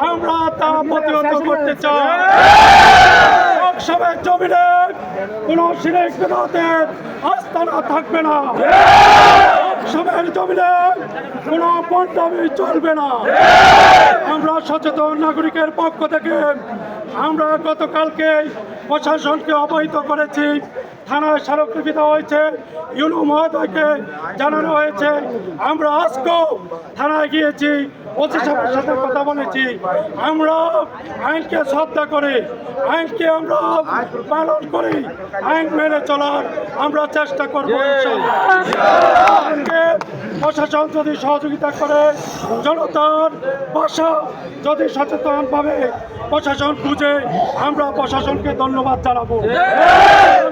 আমরা তা প্রতিহত করতে চাই। সবের জমিনে কোন শিরিক বিদআতের আস্তানা থাকবে না। সবের জমিনে কোন বন্ডামি চলবে না। আমরা সচেতন নাগরিকের পক্ষ থেকে আমরা গতকালকে প্রশাসনকে অবহিত করেছি। থানায় স্মারকলিপি দেওয়া হয়েছে, ইউনু মহোদয়কে জানানো হয়েছে। আমরা আজকেও থানায় গিয়েছি, ওসি সাহেবের সাথে কথা বলেছি। আমরা আইনকে শ্রদ্ধা করি, আইনকে আমরা পালন করি, আইন মেনে চলার আমরা চেষ্টা করবো। প্রশাসন যদি সহযোগিতা করে, জনতার ভাষা যদি সচেতনভাবে প্রশাসন বুঝে, আমরা প্রশাসনকে ধন্যবাদ জানাবো।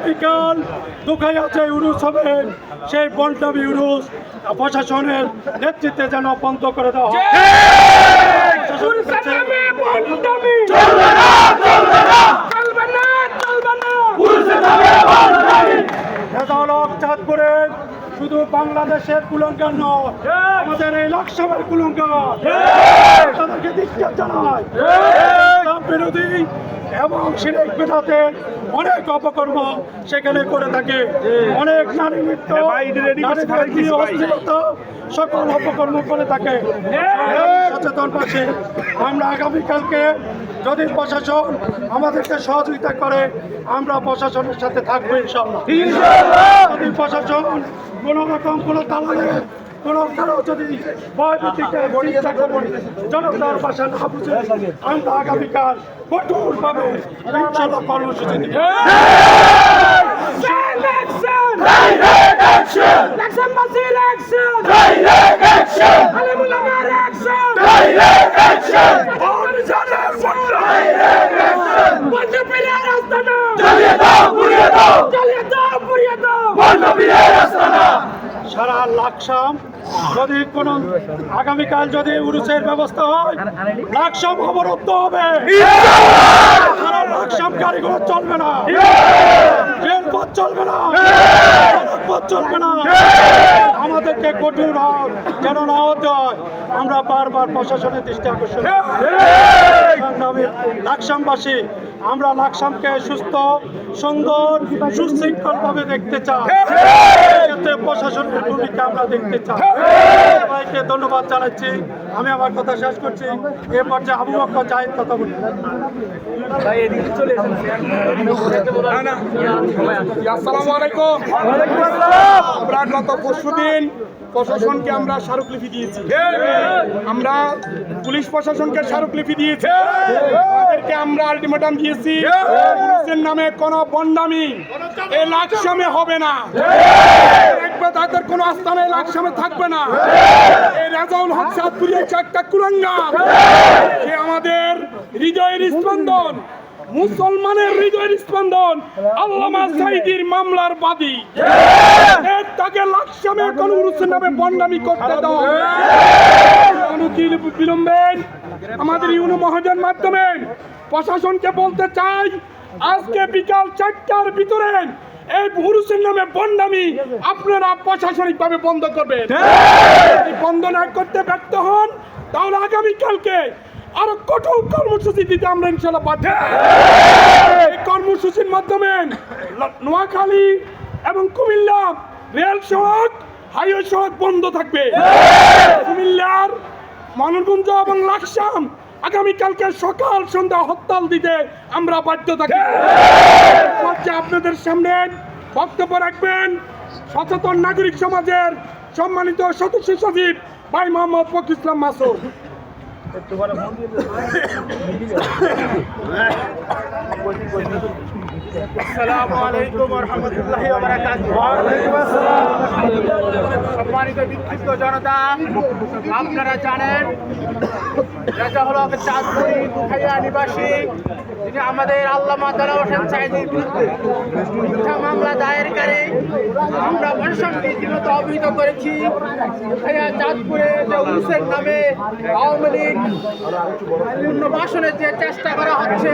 বিকাল দুখাইয়া যে উরুস হবে, সেই বন্ডামি উরুস প্রশাসনের নেতৃত্বে যেন বন্ধ করে দেওয়া হয়। চাঁদপুরের শুধু বাংলাদেশের কুলঙ্কার নয়, আমাদের এই লাকসামের কুলঙ্কার। তাদেরকে ধিক্কার জানাই। বিরোধী এবং শিরিক বিদআতের অনেক অপকর্ম সেখানে করে থাকে। অনেক নারী নৃত্য, অশ্লীলতা, সকল অপকর্ম করে থাকে। সচেতন পাশে আমরা আগামীকালকে যদি প্রশাসন আমাদেরকে সহযোগিতা করে, আমরা প্রশাসনের সাথে থাকবো ইনশাআল্লাহ। যদি প্রশাসন কোনো রকম কোনো দালালের কোনো কারো যদি জনতার ভাষা না বুঝে, আমরা আগামীকাল কঠোরভাবে ইনশাআল্লাহ কর্মসূচি দিব। সারা লাকসাম যদি কোন আগামীকাল যদি উরুসের ব্যবস্থা হয়, লাকসাম অবরুদ্ধ হবে। সারা লাকসাম গাড়িগুলো চলবে না, রেলপথ চলবে না, পথ চলবে না। আমাদেরকে কঠোর যেন না হতে হয়, আমরা বারবার প্রশাসনের দৃষ্টি আকর্ষণ। লাকসামবাসী আমরা লাকসামকে সুস্থ, সুন্দর, সুশৃঙ্খল ভাবে দেখতে চাই। ক্ষেত্রে প্রশাসনের ভূমিকা আমরা দেখতে চাই। সবাইকে ধন্যবাদ জানাচ্ছি। আমি আমার কথা শেষ করছি। এ পর্যায়ে আবু বকর জাহিদ কথা বলি। আসসালামু আলাইকুম। আমরা গত পরশুদিন প্রশাসনকে আমরা স্মারকলিপি দিয়েছি। আমরা পুলিশ প্রশাসনকে স্মারকলিপি দিয়েছি। তাদেরকে আমরা আলটিমেটাম দিয়েছি, পুলিশের নামে কোনো বন্ডামি এই লাকসামে হবে না। তাদের কোনো আস্থানে লাকসামে থাকবে না। এই রাজাউল হক চাঁদপুরি একটা কুলাঙ্গার, সে আমাদের হৃদয়ের স্পন্দন, মুসলমানের হৃদয়ের স্পন্দন, আল্লামা সাঈদীর মামলার বাদী। তাকে লাকসামে কোন উরুসের নামে বন্ডামি করতে দাও। বিলম্বে আমাদের ইউনু মহাজনের মাধ্যমে প্রশাসনকে বলতে চাই, আজকে বিকাল 4টার ভিতরে এই উরুসের নামে বন্ডামি আপনারা প্রশাসনিকভাবে বন্ধ করবেন। বন্ধ না করতে ব্যর্থ হন, তাহলে আগামীকালকে আরো কঠোর কর্মসূচি দিতে আমরা ইনশাআল্লাহ বাধ্য। এই কর্মসূচির মাধ্যমে নোয়াখালী এবং কুমিল্লা রেল সড়ক, হাইওয়ে সড়ক বন্ধ থাকবে। কুমিল্লার মানবগঞ্জ এবং লাকসাম আগামীকালকে সকাল সন্ধ্যা হরতাল দিতে আমরা বাধ্য থাকি। আপনাদের সামনে বক্তব্য রাখবেন সচেতন নাগরিক সমাজের সম্মানিত সদস্য সচিব ভাই মোহাম্মদ ফখরুল ইসলাম মাসুদ। আসসালামু আলাইকুম ওয়া রাহমাতুল্লাহি ওয়া বারাকাতুহু। সম্মানিত বিক্ষিপ্ত জনতা, আপনারা জানেন রেজাউল হক চাঁদপুরি দুখাইয়া নিবাসী তিনি আমাদের আল্লামা দেলোয়ার হোসেন সাঈদীর বিরুদ্ধে মিথ্যা মামলা দায়েরকারী আমরা প্রশাসনকে রীতিমতো অবহিত করেছি। দুখাইয়া চাঁদপুরে যে উরুসের নামে আওয়ামী লীগ পুনর্বাসনের যে চেষ্টা করা হচ্ছে,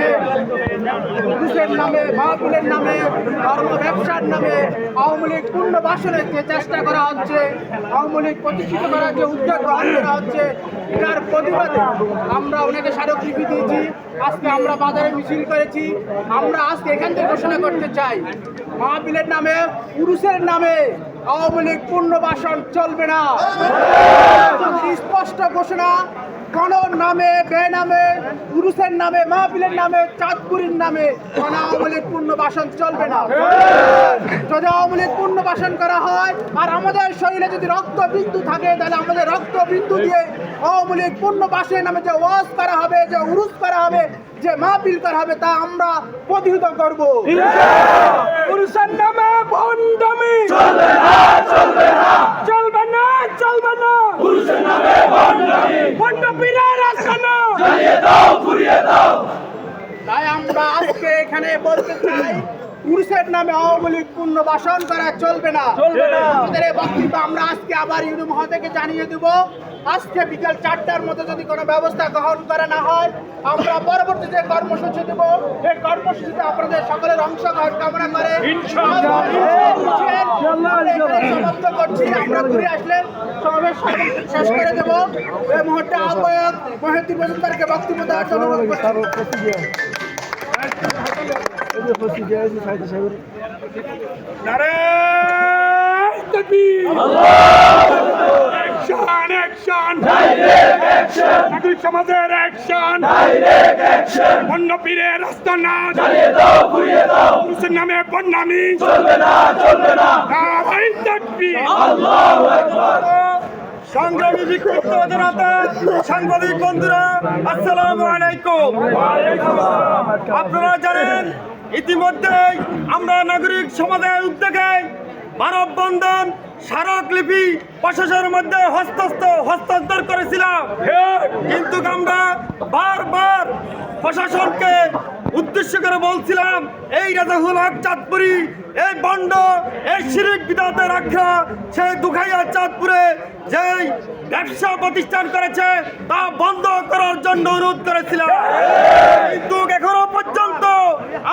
উরুসের নামে, মাহফিলের নামে, ধর্ম ব্যবসার নামে আওয়ামী লীগ পুনর্বাসনের যে চেষ্টা করা হচ্ছে, আওয়ামী লীগ প্রতিষ্ঠিত করার যে উদ্যোগ গ্রহণ করা হচ্ছে, এটার প্রতিবাদে আমরা ওনাকে স্মারকলিপি দিয়েছি। আজকে আমরা বাজারে মিছিল করেছি। আমরা আজকে এখান থেকে ঘোষণা করতে চাই, মাহফিলের নামে, উরুসের নামে আওয়ামী লীগ পুনর্বাসন চলবে না। স্পষ্ট ঘোষণা, কোন নামে, বেনামে, পুরুষের নামে, মাহফিলের নামে, চাঁদপুরীর নামে কোন আওয়ামী লীগ পুনর্বাসন চলবে না। যদি আওয়ামী লীগ পুনর্বাসন করা হয় আর আমাদের শরীরে যদি রক্তবিন্দু থাকে, তাহলে আমাদের রক্তবিন্দু দিয়ে আওয়ামী লীগ পুনর্বাসনের নামে যে ওয়াজ করা হবে, যে উরুস করা হবে, যে মাহফিল করা হবে, তা আমরা প্রতিহত করব। পুরুষের নামে ভণ্ডামি চলবে না, চলবে না, চলবে না, চলবে না। পুরুষের নামে ভণ্ডামি, ভণ্ডপীরের আস্তানা জ্বালিয়ে দাও, পুড়িয়ে দাও। তাই আমরা আজকে এখানে বলতে চাই, পুরুষের নামে আওয়ামী লীগ পুনর্বাসন করা চলবে না, চলবে না। আমাদের এই বক্তব্য আমরা আজকে আবার ইউনি মহোদয়কে জানিয়ে দেব। আজকে বিকাল 4টার মধ্যে যদি কোনো ব্যবস্থা গ্রহণ করা না হয়, আমরা পরবর্তী যে কর্মসূচি দেব, এই কর্মসূচিতে আপনাদের সকলের অংশগ্রহণ কামনা করে সমাপ্ত করছি। আমরা ঘুরে আসলে সমাবেশ শেষ করে দেব। এই মুহূর্তে আহ্বায়ক মহিউদ্দিন মজুমদারকে বক্তব্য দেওয়ার জন্য অনুরোধ করছি। নারায়ে তাকবীর, অ্যাকশন, অ্যাকশন, নাগরিক সমাজের অ্যাকশন, ভণ্ডপীরের আস্তানা জ্বালিয়ে দাও, পুড়িয়ে দাও। পুরুষের নামে বদনামি চলবে না, চলবে না। নারায়ে তাকবীর, আল্লাহু আকবার। সংগ্রামী বিক্ষিপ্ত জনতা, সাংবাদিক বন্ধুরা, আসসালামু আলাইকুম। আপনারা জানেন ইতিমধ্যেই আমরা নাগরিক সমাজের উদ্যোগে মানববন্ধন, স্মারকলিপি প্রশাসনের মধ্যে হস্তান্তর করেছিলাম, কিন্তু আমরা বারবার প্রশাসনকে উদ্দেশ্য করে বলছিলাম, এই রেজাউল হক চাঁদপুরি, এই বন্ড, এই শিরিক বিদাতের আখ্যা, সেই দুখাইয়া চাঁদপুরে যেই ব্যবসা প্রতিষ্ঠান করেছে তা বন্ধ করার জন্য অনুরোধ করেছিলাম। কিন্তু এখনো পর্যন্ত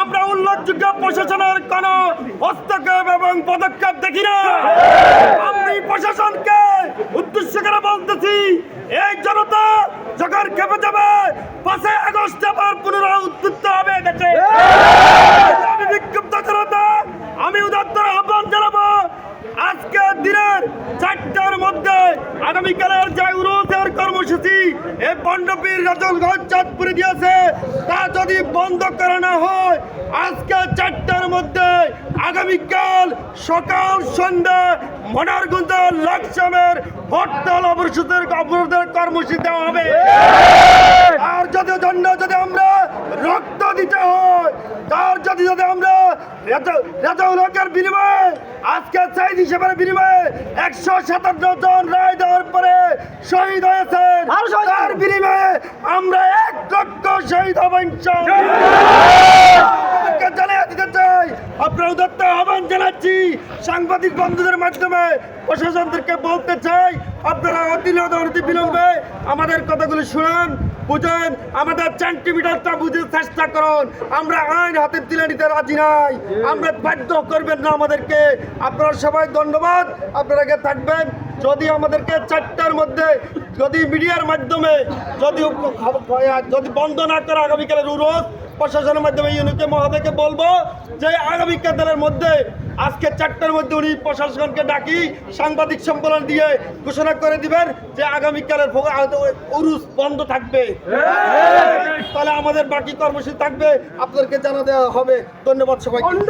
আমরা উল্লেখযোগ্য প্রশাসনের কোনো হস্তক্ষেপ এবং পদক্ষেপ দেখি না। আমি প্রশাসনকে উদ্দেশ্য করে বলতেছি, এই জনতা যখন খেপে যাবে, 5 আগস্ট আবার পুনরায় উদ্বুদ্ধ হবে দেশে। আমি বিক্ষুব্ধ জনতা, আমি উদাত্ত আহ্বান জানাবো, আজকে দিনের 4টার মধ্যে আগামীকালের যে উরুসের কর্মসূচি এই ভণ্ডপীর রেজাউল হক চাঁদপুরে দিয়েছে, তা যদি বন্ধ করা না হয়, আজকে 4টার মধ্যে আগামীকাল সকাল সন্ধ্যা মনারগঞ্জ লাকসামের হরতাল অবরোধের কর্মসূচি দেওয়া হবে। আর যদি আমরা রক্ত দিতে হয়, তার যদি আমরা রেজাউল হকের বিনিময়ে, আজকে সাঈদ হিসেবের বিনিময়ে 157 জন রায় দেওয়ার পরে শহীদ হয়েছেন, তার বিনিময়ে আমরা 1 লক্ষ শহীদ হব ইনশাআল্লাহ। জানিয়ে দিতে চাই, আপনার উদাত্ত আহ্বান জানাচ্ছি সাংবাদিক বন্ধুদের মাধ্যমে, প্রশাসনদেরকে বলতে চাই, আপনারা অতি বিলম্বে আমাদের কথাগুলো শুনুন, বুঝেন, আমাদের সেন্টিমিটারটা বুঝে চেষ্টা করুন। আমরা আইন হাতে তুলে নিতে রাজি নাই, আমরা বাধ্য করবেন না আমাদেরকে। আপনারা সবাই ধন্যবাদ, আপনারা থাকবেন। যদি আমাদেরকে 4টার মধ্যে যদি মিডিয়ার মাধ্যমে যদি বন্ধ না করে আগামীকালের উরুস, প্রশাসনের মাধ্যমে ইউনিকে মহোদয়কে বলবো যে আগামীকালের মধ্যে, আজকে 4টার মধ্যে উনি প্রশাসনকে ডাকি সাংবাদিক সম্মেলন দিয়ে ঘোষণা করে দিবেন যে আগামীকালের উরুস বন্ধ থাকবে, তাহলে আমাদের বাকি কর্মসূচি থাকবে, আপনাদেরকে জানা দেওয়া হবে। ধন্যবাদ সবাই।